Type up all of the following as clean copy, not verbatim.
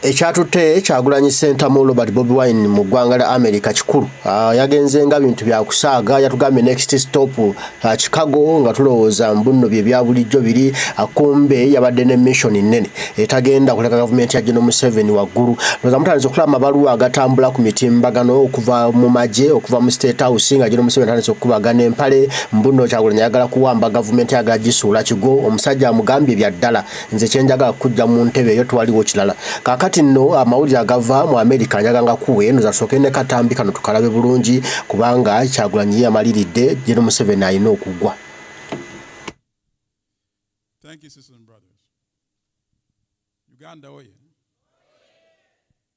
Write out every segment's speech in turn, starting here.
Ekyatutte Kyagulanyi Ssentamu Robert Bobi Wine mu ggwanga lya America kikulu. Yagenze nga bintu bya kusaaga, yatugambye next stop Chicago nga tulowooza mbuno bye bya bulijjo biri akumbe yabadde ne mission nnene etagenda kuleka gavumenti ya General Museveni waggulu. Ndowooza mutandise okulaba amabaluwa agatambula ku mitimbagano okuva mu magye okuva mu State House nga General Museveni atandise okukubagana empale mbuno Kyagulanyi ayagala kuwamba gavumenti yagala gisuula kigo. Omusajja amugambye bya ddala nze kyenjagala kujja mu ntebe eyo twaliwo kirala. Kakati nno amawulire agava mu America njaganga kuwe nza tusooke ne katambi kano tukalabe bulungi kubanga Kyagulanyi amaliridde General Museveni alina okugwa. Thank you, sisters and brothers. Uganda, oye.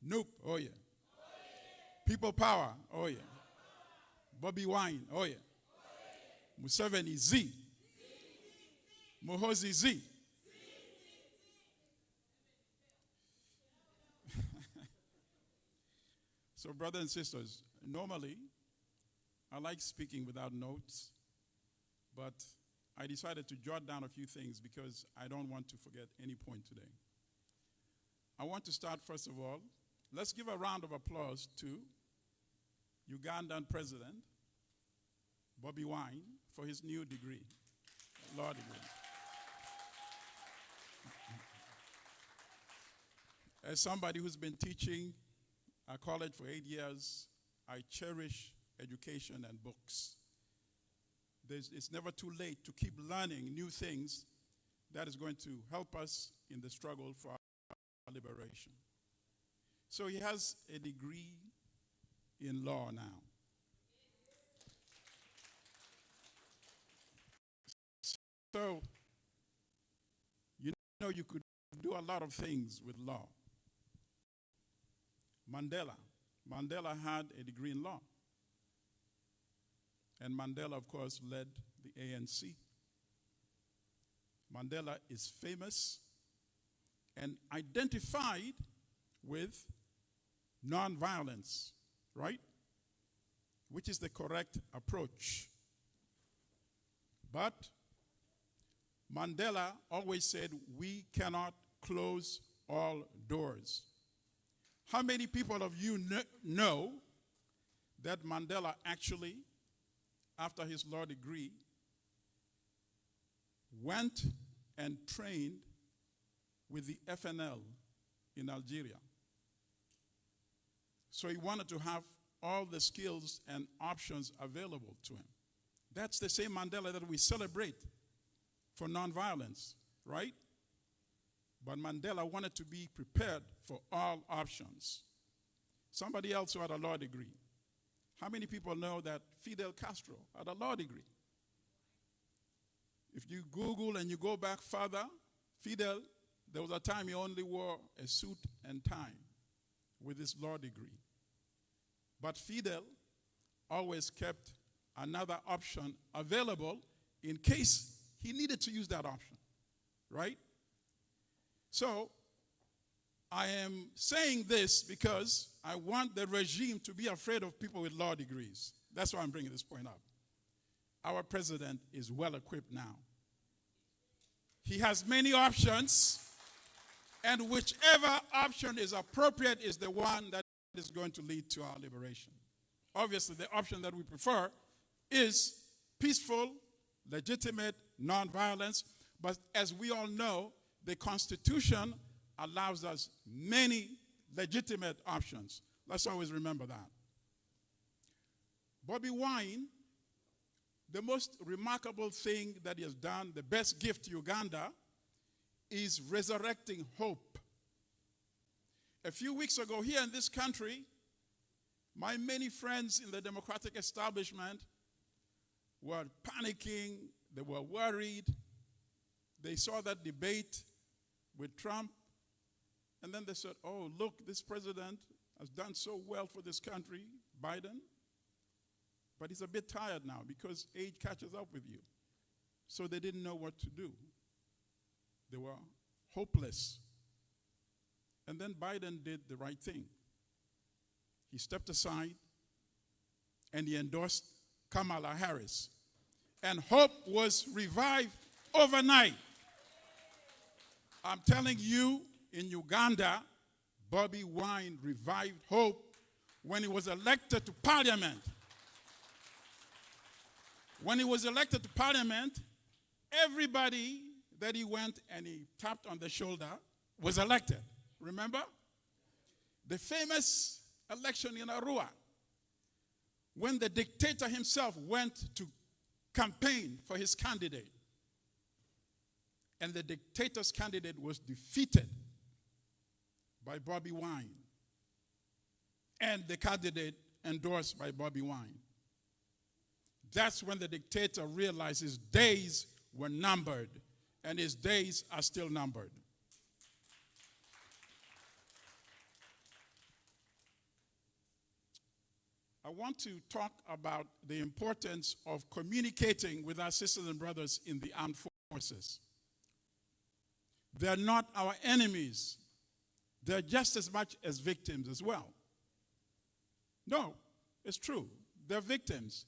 Noop, oye. People power, oye. Bobi Wine, oye. Museveni Z. Muhozi Z. So, brothers and sisters, normally I like speaking without notes, but I decided to jot down a few things because I don't want to forget any point today. I want to start, first of all, let's give a round of applause to Ugandan President Bobi Wine for his new degree, law degree. As somebody who's been teaching at college for 8 years, I cherish education and books. It's never too late to keep learning new things that is going to help us in the struggle for our liberation. So he has a degree in law now. So, you know, you could do a lot of things with law. Mandela had a degree in law. And Mandela, of course, led the ANC. Mandela is famous and identified with nonviolence, right? Which is the correct approach. But Mandela always said, we cannot close all doors. How many people of you know that Mandela actually, after his law degree, went and trained with the FNL in Algeria? So he wanted to have all the skills and options available to him. That's the same Mandela that we celebrate for nonviolence, right? But Mandela wanted to be prepared for all options. Somebody else who had a law degree. How many people know that Fidel Castro had a law degree? If you Google and you go back further, Fidel, there was a time he only wore a suit and tie with his law degree. But Fidel always kept another option available in case he needed to use that option, right? So, I am saying this because I want the regime to be afraid of people with law degrees. That's why I'm bringing this point up. Our president is well equipped now. He has many options, and whichever option is appropriate is the one that is going to lead to our liberation. Obviously, the option that we prefer is peaceful, legitimate, nonviolence, but as we all know, the Constitution allows us many legitimate options. Let's always remember that. Bobi Wine, the most remarkable thing that he has done, the best gift to Uganda, is resurrecting hope. A few weeks ago here in this country, my many friends in the democratic establishment were panicking, they were worried. They saw that debate with Trump, and then they said, oh, look, this president has done so well for this country, Biden, but he's a bit tired now because age catches up with you. So they didn't know what to do. They were hopeless. And then Biden did the right thing. He stepped aside and he endorsed Kamala Harris. And hope was revived overnight. I'm telling you, in Uganda, Bobi Wine revived hope when he was elected to parliament. When he was elected to parliament, everybody that he went and he tapped on the shoulder was elected. Remember? The famous election in Arua, when the dictator himself went to campaign for his candidate, and the dictator's candidate was defeated by Bobi Wine, and the candidate endorsed by Bobi Wine. That's when the dictator realized his days were numbered, and his days are still numbered. I want to talk about the importance of communicating with our sisters and brothers in the armed forces. They're not our enemies. They're just as much as victims as well. No, it's true. They're victims,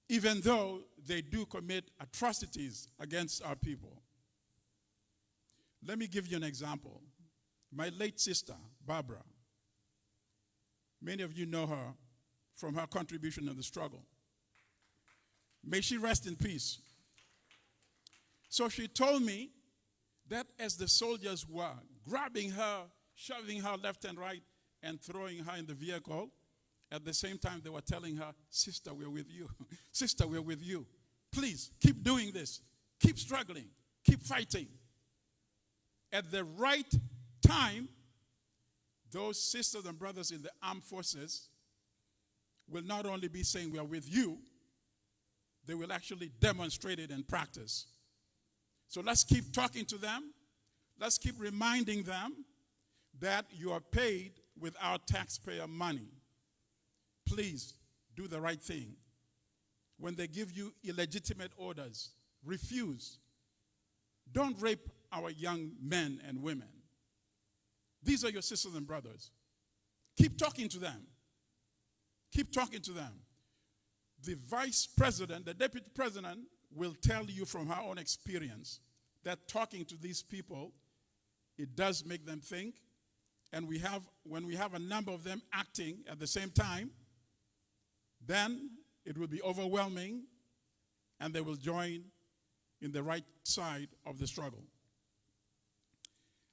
even though they do commit atrocities against our people. Let me give you an example. My late sister, Barbara, many of you know her from her contribution in the struggle. May she rest in peace. So she told me that as the soldiers were grabbing her, shoving her left and right, and throwing her in the vehicle, at the same time they were telling her, "Sister, we're with you. Sister, we're with you. Please, keep doing this. Keep struggling. Keep fighting." At the right time, those sisters and brothers in the armed forces will not only be saying we are with you, they will actually demonstrate it in practice. So let's keep talking to them. Let's keep reminding them that you are paid with our taxpayer money. Please do the right thing. When they give you illegitimate orders, refuse. Don't rape our young men and women. These are your sisters and brothers. Keep talking to them. Keep talking to them. The vice president, the deputy president, will tell you from her own experience that talking to these people, it does make them think. And when we have a number of them acting at the same time, then it will be overwhelming and they will join in the right side of the struggle.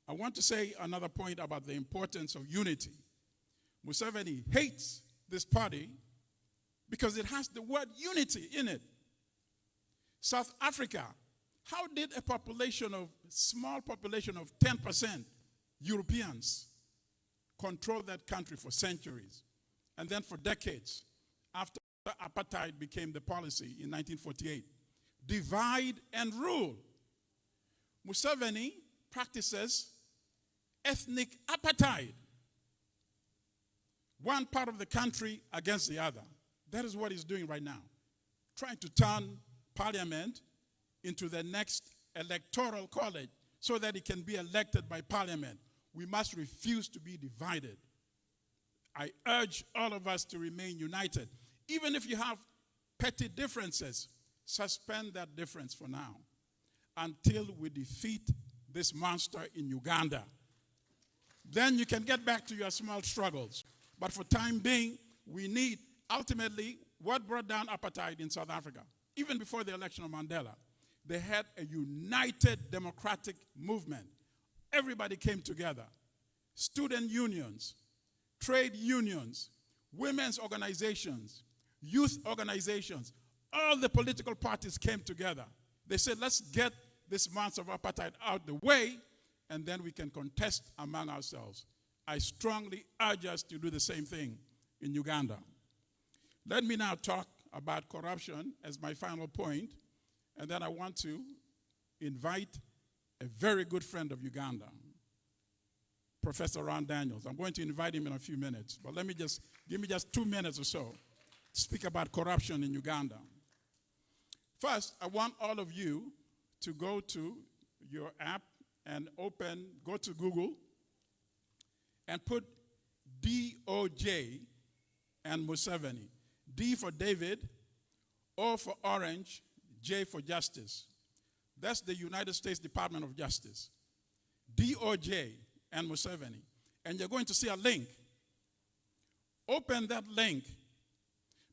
I want to say another point about the importance of unity. Museveni hates this party because it has the word unity in it. South Africa, how did a small population of 10% Europeans control that country for centuries? And then for decades, after apartheid became the policy in 1948, divide and rule. Museveni practices ethnic apartheid. One part of the country against the other. That is what he's doing right now. Trying to turn parliament into the next electoral college so that he can be elected by parliament. We must refuse to be divided. I urge all of us to remain united. Even if you have petty differences, suspend that difference for now until we defeat this monster in Uganda. Then you can get back to your small struggles. But for time being, we need, ultimately, what brought down apartheid in South Africa, even before the election of Mandela, they had a united democratic movement. Everybody came together. Student unions, trade unions, women's organizations, youth organizations, all the political parties came together. They said, let's get this monster of apartheid out the way, and then we can contest among ourselves. I strongly urge us to do the same thing in Uganda. Let me now talk about corruption as my final point, and then I want to invite a very good friend of Uganda, Professor Ron Daniels. I'm going to invite him in a few minutes, but give me just 2 minutes or so to speak about corruption in Uganda. First, I want all of you to go to your app and go to Google and put DOJ and Museveni. D for David, O for Orange, J for Justice. That's the United States Department of Justice. DOJ and Museveni. and you're going to see a link. Open that link,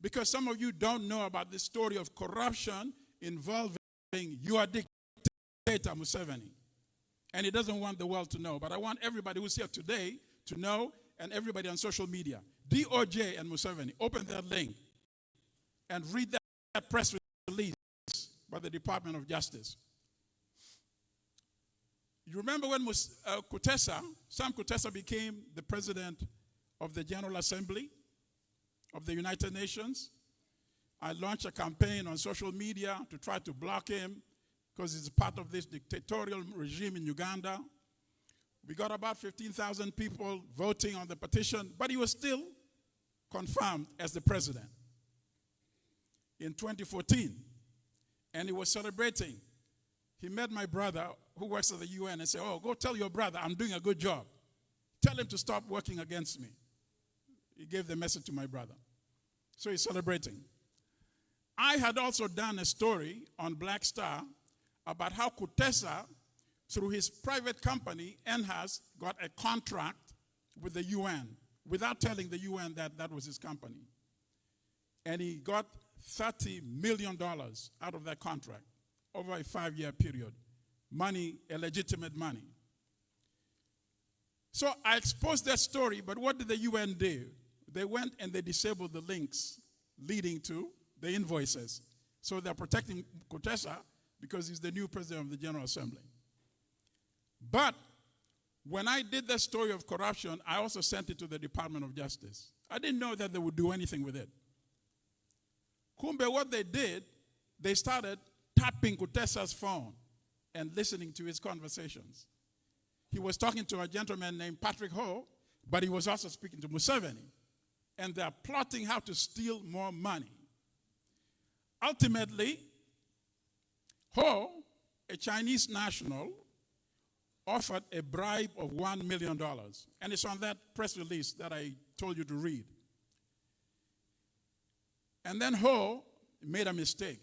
because some of you don't know about the story of corruption involving your dictator, Museveni. And he doesn't want the world to know. But I want everybody who's here today to know, and everybody on social media. DOJ and Museveni, open that link and read that press release by the Department of Justice. You remember when Sam Kutesa became the president of the General Assembly of the United Nations? I launched a campaign on social media to try to block him because he's part of this dictatorial regime in Uganda. We got about 15,000 people voting on the petition, but he was still confirmed as the president in 2014. And he was celebrating. He met my brother who works at the UN and said, oh, go tell your brother I'm doing a good job. Tell him to stop working against me. He gave the message to my brother. So he's celebrating. I had also done a story on Black Star about how Kutesa, through his private company, NHAS, got a contract with the UN without telling the UN that that was his company. And he got $30 million out of that contract over a 5-year period. Money, illegitimate money. So I exposed that story, but what did the UN do? They went and they disabled the links leading to the invoices. So they're protecting Kutesa because he's the new president of the General Assembly. But when I did the story of corruption, I also sent it to the Department of Justice. I didn't know that they would do anything with it. Kumbe, what they did, they started tapping Kutesa's phone and listening to his conversations. He was talking to a gentleman named Patrick Ho, but he was also speaking to Museveni. And they're plotting how to steal more money. Ultimately, Ho, a Chinese national, offered a bribe of $1 million. And it's on that press release that I told you to read. And then Ho made a mistake.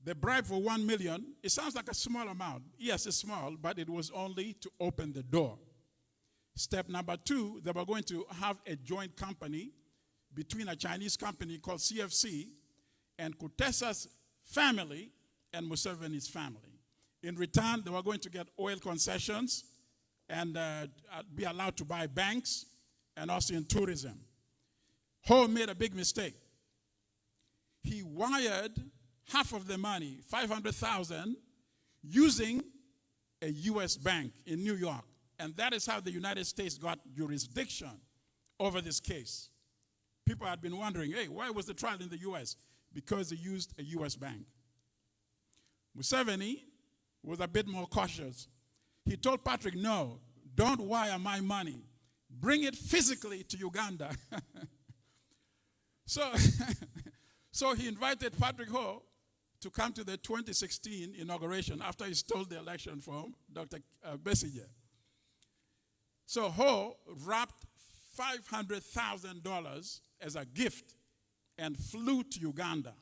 The bribe for $1 million, it sounds like a small amount. Yes, it's small, but it was only to open the door. Step number 2, they were going to have a joint company between a Chinese company called CFC and Kutesa's family and Museveni's family. In return, they were going to get oil concessions and be allowed to buy banks and also in tourism. Ho made a big mistake. He wired half of the money, $500,000, using a U.S. bank in New York. And that is how the United States got jurisdiction over this case. People had been wondering, hey, why was the trial in the U.S.? Because he used a U.S. bank. Museveni was a bit more cautious. He told Patrick, no, don't wire my money. Bring it physically to Uganda. So he invited Patrick Ho to come to the 2016 inauguration after he stole the election from Dr. Besigye. So Ho wrapped $500,000 as a gift and flew to Uganda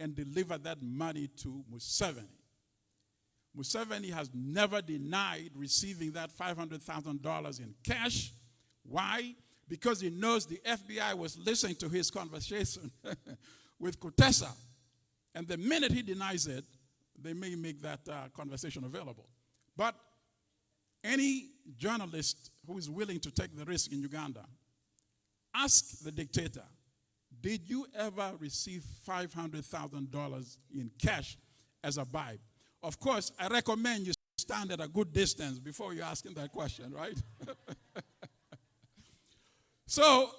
and delivered that money to Museveni. Museveni has never denied receiving that $500,000 in cash. Why? Because he knows the FBI was listening to his conversation with Kutesa. And the minute he denies it, they may make that conversation available. But any journalist who is willing to take the risk in Uganda, ask the dictator, did you ever receive $500,000 in cash as a bribe? Of course, I recommend you stand at a good distance before you ask him that question, right? So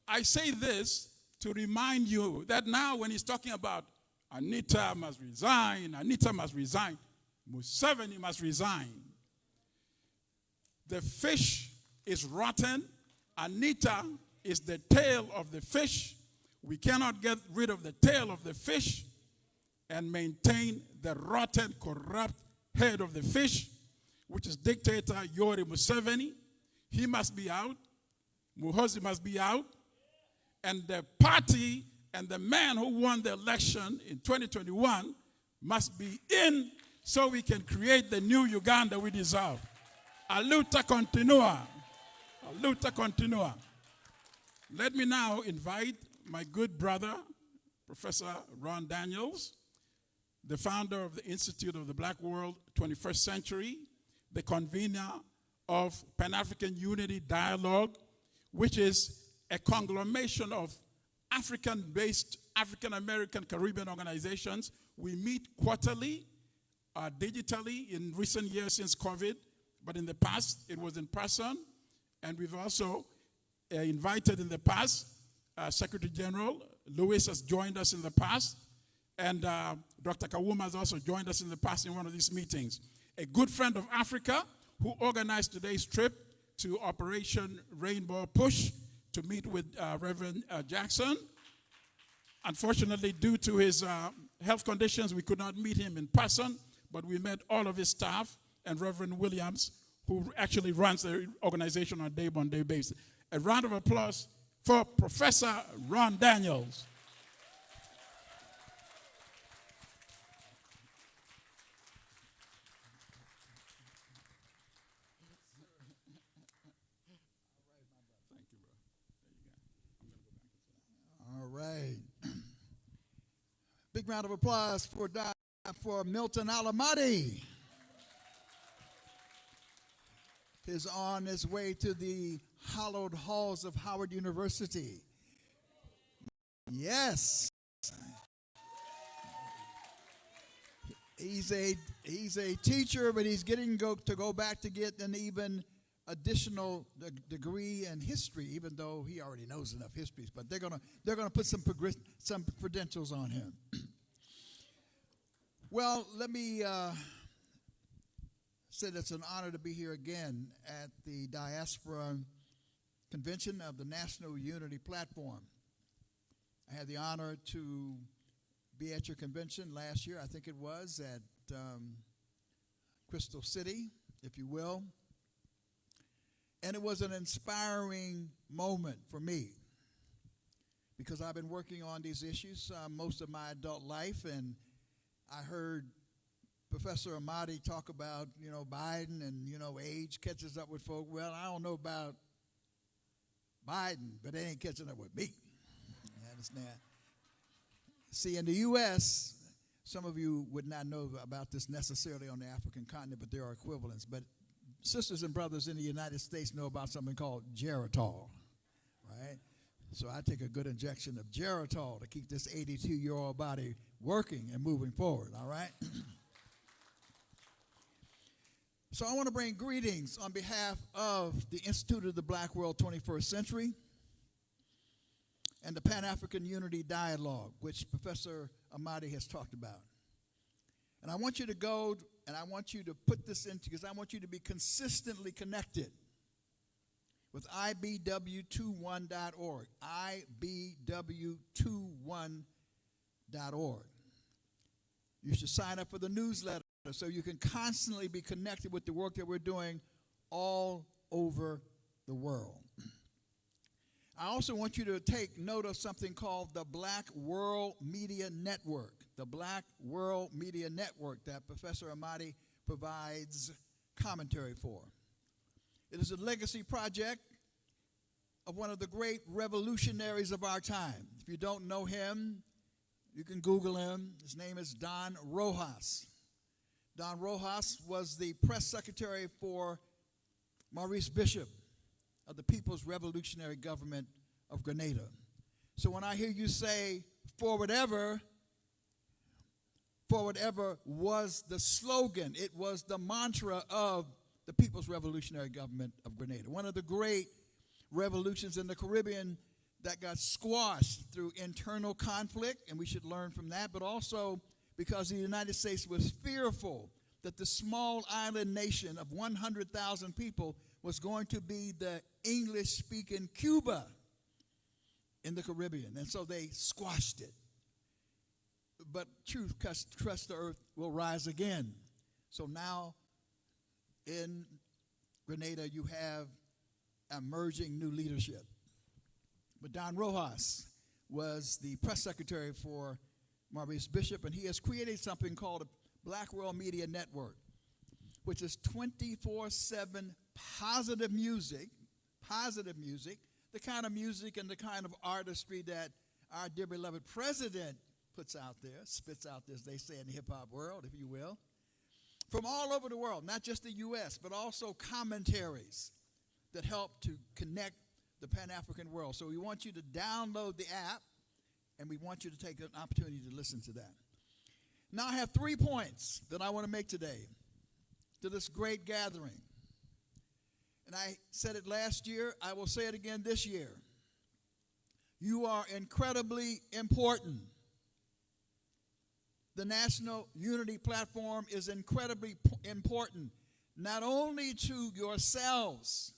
I say this to remind you that now when he's talking about Anita must resign, Museveni must resign. The fish is rotten. Anita is the tail of the fish. We cannot get rid of the tail of the fish and maintain the rotten, corrupt head of the fish, which is dictator Yoweri Museveni. He must be out. Muhoozi must be out. And the party and the man who won the election in 2021 must be in so we can create the new Uganda we deserve. A luta continua. Luta continua. Let me now invite my good brother, Professor Ron Daniels, the founder of the Institute of the Black World 21st Century, the convener of Pan-African Unity Dialogue, which is a conglomeration of African-based, African-American, Caribbean organizations. We meet quarterly, digitally in recent years since COVID, but in the past it was in person. And we've also invited in the past Secretary General Lewis has joined us in the past, and Dr. Kawuma has also joined us in the past in one of these meetings. A good friend of Africa who organized today's trip to Operation Rainbow Push to meet with Reverend Jackson. Unfortunately, due to his health conditions, we could not meet him in person, but we met all of his staff and Reverend Williams, who actually runs the organization on a day-by-day basis. A round of applause for Professor Ron Daniels. All right. Big round of applause for Milton Alamati. Is on his way to the hallowed halls of Howard University. Yes. He's a teacher, but he's getting to go back to get an even additional degree in history, even though he already knows enough histories. But they're gonna put some credentials on him. Well, let me say it's an honor to be here again at the Diaspora Convention of the National Unity Platform. I had the honor to be at your convention last year, I think it was, at Crystal City, if you will. And it was an inspiring moment for me because I've been working on these issues most of my adult life, and I heard Professor Amadi talk about, Biden and, age catches up with folk. Well, I don't know about Biden, but they ain't catching up with me. You understand? See, in the U.S., some of you would not know about this necessarily on the African continent, but there are equivalents. But sisters and brothers in the United States know about something called Geritol, right? So I take a good injection of Geritol to keep this 82-year-old body working and moving forward, all right? So I want to bring greetings on behalf of the Institute of the Black World 21st Century and the Pan-African Unity Dialogue, which Professor Amadi has talked about. And I want you to go, and I want you to put this into, because I want you to be consistently connected with IBW21.org, IBW21.org. You should sign up for the newsletter so you can constantly be connected with the work that we're doing all over the world. I also want you to take note of something called the Black World Media Network, the Black World Media Network that Professor Amadi provides commentary for. It is a legacy project of one of the great revolutionaries of our time. If you don't know him, you can Google him. His name is Don Rojas. Don Rojas was the press secretary for Maurice Bishop of the People's Revolutionary Government of Grenada. So when I hear you say, forward ever was the slogan, it was the mantra of the People's Revolutionary Government of Grenada. One of the great revolutions in the Caribbean that got squashed through internal conflict, and we should learn from that, but also because the United States was fearful that the small island nation of 100,000 people was going to be the English-speaking Cuba in the Caribbean. And so they squashed it. But truth, trust the earth will rise again. So now in Grenada, you have emerging new leadership. But Don Rojas was the press secretary for Maurice Bishop, and he has created something called a Black World Media Network, which is 24/7 positive music, positive music, the kind of music and the kind of artistry that our dear beloved president puts out there, spits out there, as they say in the hip-hop world, if you will, from all over the world, not just the U.S., but also commentaries that help to connect the Pan-African world. So we want you to download the app, and we want you to take an opportunity to listen to that. Now I have 3 points that I want to make today to this great gathering. And I said it last year, I will say it again this year. You are incredibly important. The National Unity Platform is incredibly important, not only to yourselves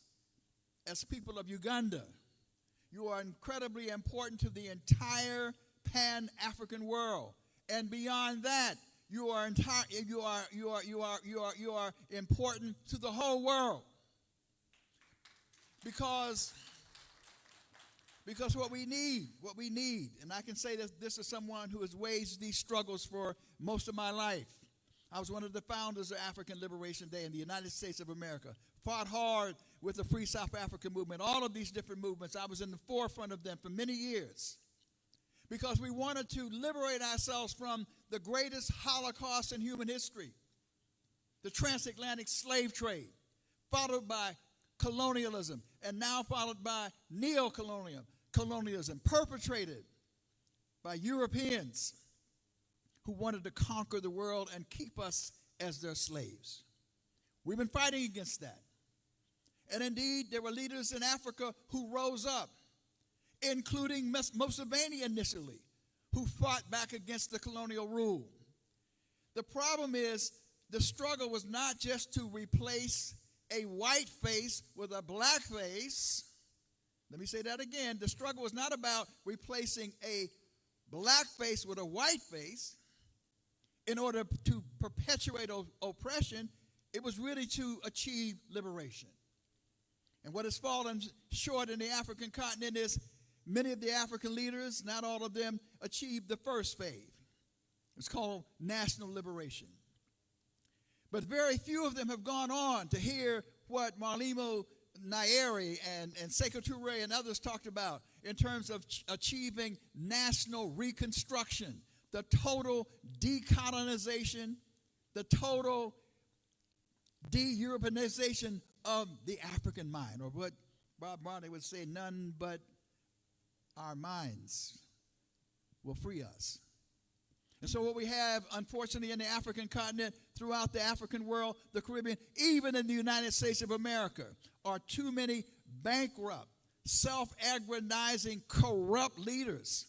as people of Uganda. You are incredibly important to the entire Pan-African world. And beyond that, you are important to the whole world. Because what we need, and I can say that this is someone who has waged these struggles for most of my life. I was one of the founders of African Liberation Day in the United States of America, fought hard with the Free South African movement, all of these different movements. I was in the forefront of them for many years because we wanted to liberate ourselves from the greatest Holocaust in human history, the transatlantic slave trade, followed by colonialism, and now followed by neocolonialism, perpetrated by Europeans who wanted to conquer the world and keep us as their slaves. We've been fighting against that. And indeed, there were leaders in Africa who rose up, including Museveni initially, who fought back against the colonial rule. The problem is the struggle was not just to replace a white face with a black face. Let me say that again. The struggle was not about replacing a black face with a white face in order to perpetuate oppression. It was really to achieve liberation. And what has fallen short in the African continent is many of the African leaders, not all of them, achieved the first phase. It's called national liberation. But very few of them have gone on to hear what Marlimo Nyeri and Sekou Touré and others talked about in terms of achieving national reconstruction, the total decolonization, the total de-Europeanization of the African mind, or what Bob Marley would say, none but our minds will free us. And so what we have, unfortunately, in the African continent, throughout the African world, the Caribbean, even in the United States of America, are too many bankrupt, self-aggrandizing, corrupt leaders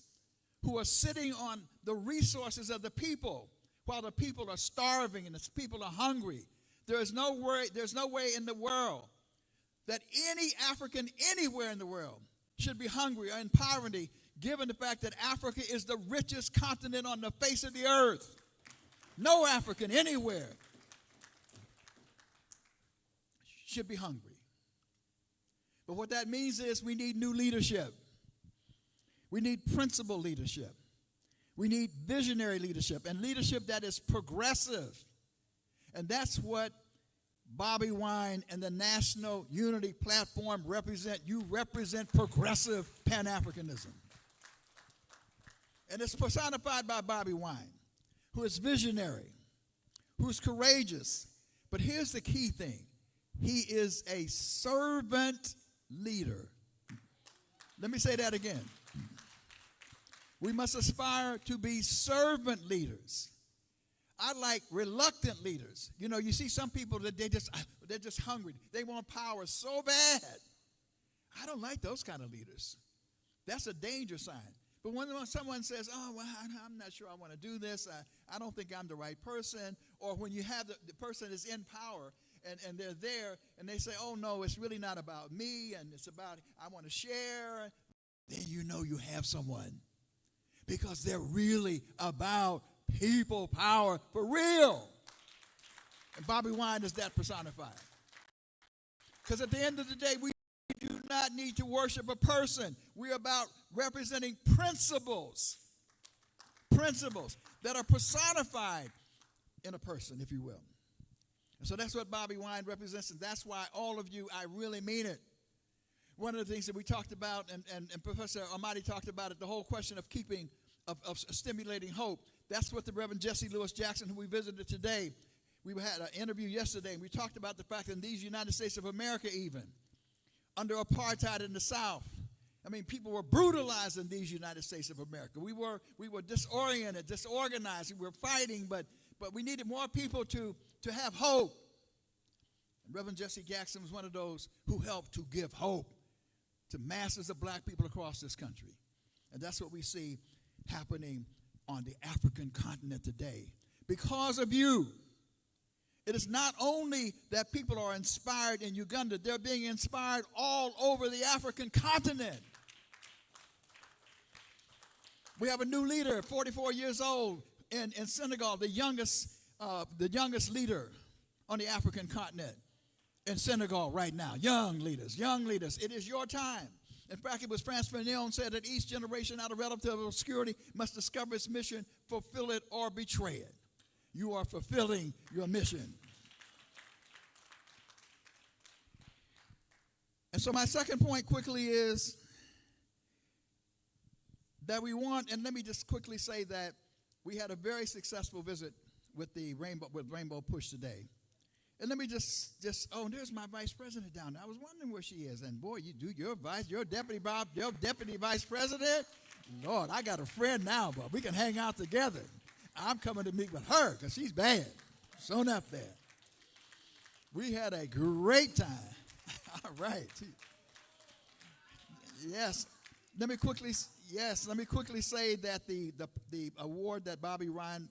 who are sitting on the resources of the people while the people are starving and the people are hungry. There's no way in the world that any African anywhere in the world should be hungry or in poverty, given the fact that Africa is the richest continent on the face of the earth. No African anywhere should be hungry. But what that means is we need new leadership. We need principled leadership. We need visionary leadership and leadership that is progressive. And that's what Bobi Wine and the National Unity Platform represent. You represent progressive Pan-Africanism. And it's personified by Bobi Wine, who is visionary, who's courageous. But here's the key thing. He is a servant leader. Let me say that again. We must aspire to be servant leaders. I like reluctant leaders. You know, you see some people that they're just hungry. They want power so bad. I don't like those kind of leaders. That's a danger sign. But when someone says, oh, well, I'm not sure I want to do this, I don't think I'm the right person, or when you have the person is in power and they're there and they say, oh, no, it's really not about me and it's about I want to share, then you know you have someone because they're really about people power for real. And Bobi Wine is that personified. Because at the end of the day, we do not need to worship a person. We're about representing principles that are personified in a person, if you will. And so that's what Bobi Wine represents, and that's why all of you, I really mean it. one of the things that we talked about, and Professor Amadi talked about it, the whole question of of stimulating hope. That's what the Reverend Jesse Lewis Jackson, who we visited today, we had an interview yesterday, and we talked about the fact that in these United States of America even, under apartheid in the South, I mean, people were brutalized in these United States of America. We were disoriented, disorganized. We were fighting, but we needed more people to have hope. And Reverend Jesse Jackson was one of those who helped to give hope to masses of black people across this country. And that's what we see happening on the African continent today. Because of you, it is not only that people are inspired in Uganda, they're being inspired all over the African continent. We have a new leader, 44 years old, in Senegal, the youngest leader on the African continent in Senegal right now. Young leaders. It is your time. In fact, it was Frantz Fanon said that each generation out of relative obscurity must discover its mission, fulfill it, or betray it. You are fulfilling your mission. And so my second point quickly is that we want, and let me just quickly say that we had a very successful visit with Rainbow Push today. And let me just oh, there's my vice president down there. I was wondering where she is. And boy, your deputy vice president. Lord, I got a friend now, but we can hang out together. I'm coming to meet with her because she's bad. Shown up there. We had a great time. All right. Yes. Let me quickly say that the award that Bobby Ryan,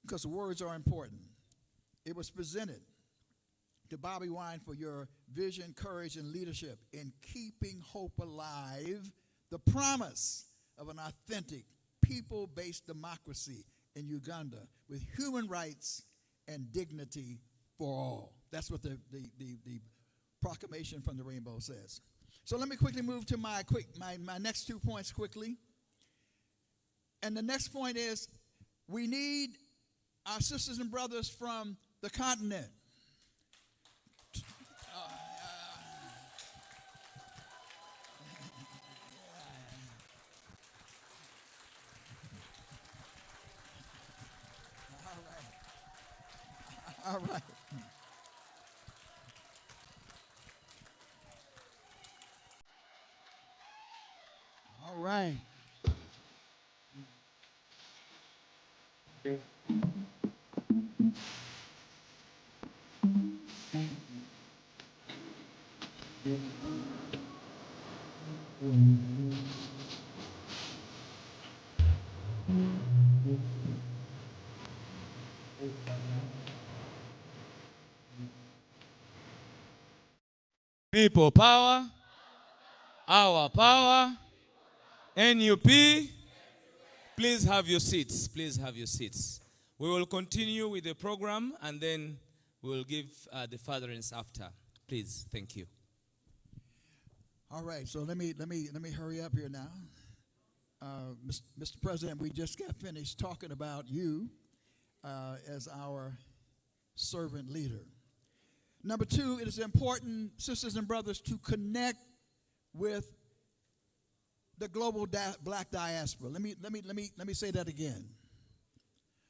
because words are important, it was presented to Bobby Wine for your vision, courage, and leadership in keeping hope alive, the promise of an authentic, people-based democracy in Uganda with human rights and dignity for all. That's what the proclamation from the Rainbow says. So let me quickly move to my next 2 points quickly. And the next point is we need our sisters and brothers from the continent. All right. All right. People power, our power, NUP. Please have your seats. Please have your seats. We will continue with the program and then we will give the furtherance after. Please, thank you. All right, so let me hurry up here now. Mr. President, we just got finished talking about you as our servant leader. Number 2, it is important, sisters and brothers, to connect with the global black diaspora. Let me say that again.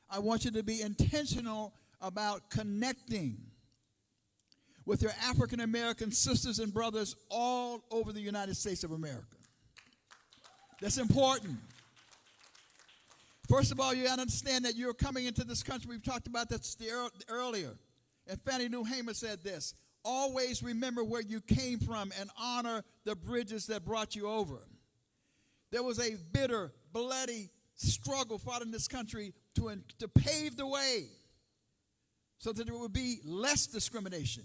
I want you to be intentional about connecting with your African American sisters and brothers all over the United States of America. That's important. First of all, you got to understand that you're coming into this country. We've talked about that earlier. And Fannie Lou Hamer said this: always remember where you came from and honor the bridges that brought you over. There was a bitter, bloody struggle fought in this country to pave the way so that there would be less discrimination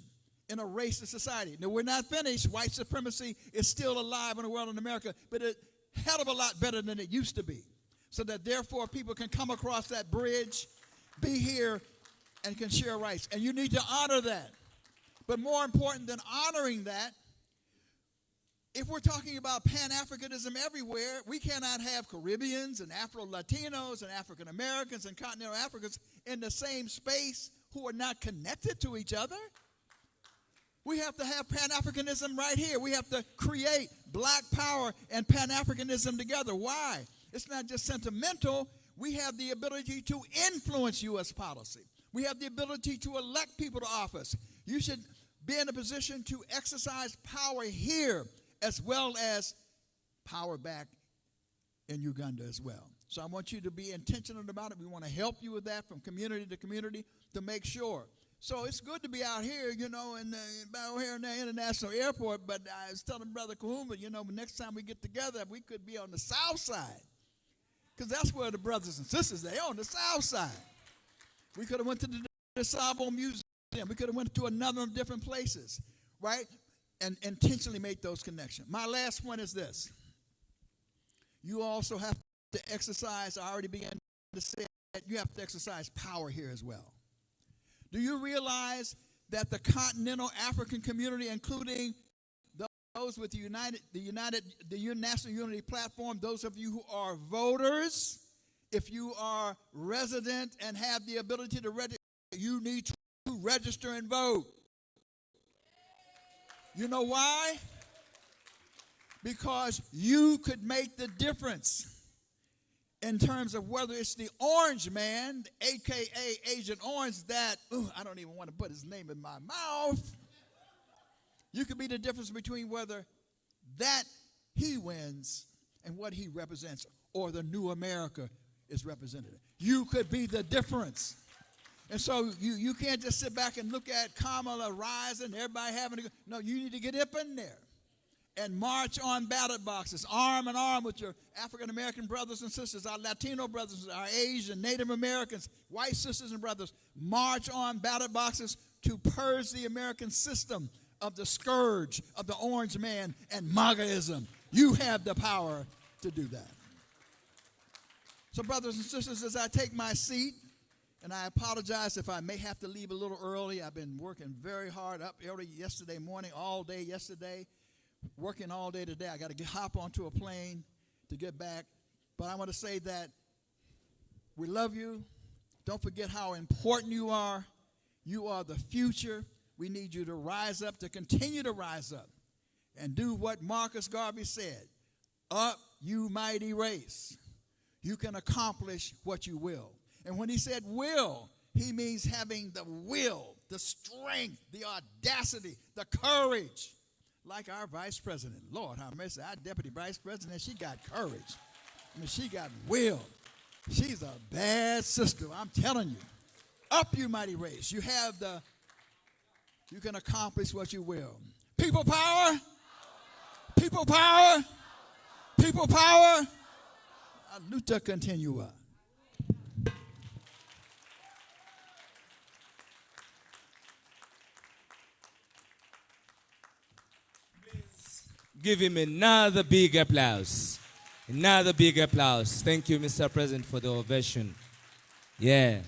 in a racist society. Now, we're not finished. White supremacy is still alive in the world in America, but it's a hell of a lot better than it used to be, so that therefore people can come across that bridge, be here, and can share rights. And you need to honor that. But more important than honoring that, if we're talking about Pan-Africanism everywhere, we cannot have Caribbeans and Afro-Latinos and African-Americans and continental Africans in the same space who are not connected to each other. We have to have Pan-Africanism right here. We have to create black power and Pan-Africanism together. Why? It's not just sentimental. We have the ability to influence U.S. policy. We have the ability to elect people to office. You should be in a position to exercise power here as well as power back in Uganda as well. So I want you to be intentional about it. We want to help you with that from community to community to make sure. So it's good to be out here, you know, out here in the international airport. But I was telling Brother Kahuma, you know, next time we get together, we could be on the south side. Because that's where the brothers and sisters, they're on the south side. We could have went to the Sabo Museum. We could have went to another of different places, right? And intentionally make those connections. My last one is this. You also have to exercise, I already began to say, you have to exercise power here as well. Do you realize that the continental African community, including those with the National Unity Platform, those of you who are voters, if you are resident and have the ability to register, you need to register and vote. You know why? Because you could make the difference in terms of whether it's the orange man, a.k.a. Agent Orange, that, I don't even want to put his name in my mouth. You could be the difference between whether that he wins and what he represents, or the new America is represented. You could be the difference. And so you can't just sit back and look at Kamala rising, everybody having a good, no, you need to get up in there and march on ballot boxes, arm in arm with your African-American brothers and sisters, our Latino brothers, our Asian, Native Americans, white sisters and brothers. March on ballot boxes to purge the American system of the scourge of the orange man and MAGAism. You have the power to do that. So brothers and sisters, as I take my seat, and I apologize if I may have to leave a little early. I've been working very hard, up early yesterday morning, all day yesterday. Working all day today. I got to hop onto a plane to get back. But I want to say that we love you. Don't forget how important you are. You are the future. We need you to rise up, to continue to rise up, and do what Marcus Garvey said. Up, you mighty race. You can accomplish what you will. And when he said will, he means having the will, the strength, the audacity, the courage. Like our vice president. Lord, how mercy. Our deputy vice president, she got courage. I mean, she got will. She's a bad sister, I'm telling you. Up, you mighty race. You have you can accomplish what you will. People power. People power. People power. Luta continua. Give him another big applause. Another big applause. Thank you, Mr. President, for the ovation. Yeah.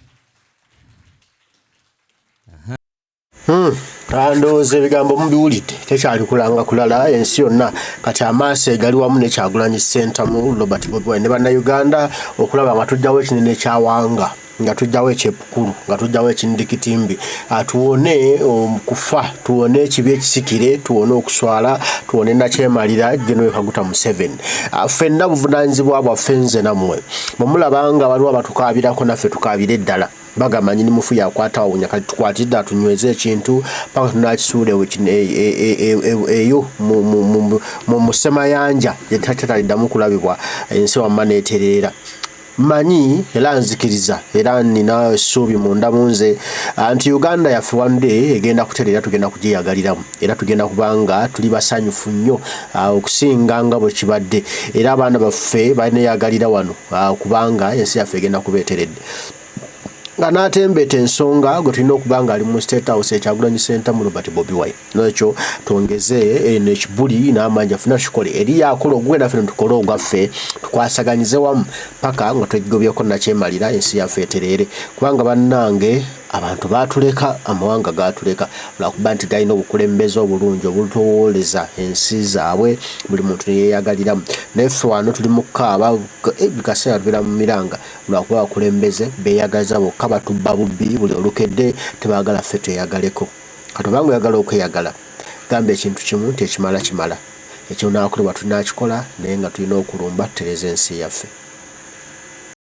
Ndowooza ebigambo mubiwulidde tekyali kulanga kulala ensi yonna kati amaaso egali wamu ne Kyagulanyi Ssentamu Robert Bobi Wine ne bannayuganda okulaba nga tujjawo ekinene ekyawanga nga tujjawo ekyepukulu nga tujjawo ekindikitimbi tuwone okufa tuwone ekibi ekisikire tuwone okuswala tuwone nakyemalira General Kaguta Museveni ffenna buvunaanyizibwa bwaffe nze nammwe bwemulabanga waliwo abatukaabirako naffe tukaabire eddala bagamba nyini mufu yakwata awunya kati tukwatidde atunyweze ekintu paka tunakisuula eyo mu musemayanja yetataliddamu kulabibwa ensi wamma neeterera manyi era nzikiriza era nina essuubi munda munze anti Uganda yaffe one day egenda kuterera tugenda kugiyagaliramu era tugenda kubanga tuli basanyufu nnyo okusinga nga bwe kibadde era abaana baffe baneyagalira wano kubanga ensi yaffe egenda kubeeteredde nga natembeeta ensonga gwe tulina okubanga ali mu State House ekyagulanyi Ssentamu Robert Bobi Wine nekyo twongeze nekibuli n'amanyi afuna kikole eri yakola ogwenda ffe tukole ogwaffe tukwasaganyize wamu paka nga twegobyeko nakyemalira ensi yaffe eterere kubanga bannange abantu batuleka amawanga gatuleka lwakuba nti galina obukulembeze obulungi obutuwooleza ensi zaabwe buli muntu neyeyagaliramu neffe wano tuli mu kukaaba ebikaseera tubeera mu miranga lwakuba abakulembeze beeyagaliza bokka batubba bubbi buli olukedde tebaagala ffe tweyagaleko kati obanga oyagala okweyagala gamba ekintu kimu tekimala kimala ekyo naakulwa tunakikola naye nga tulina okulumba tutereza ensi yaffe.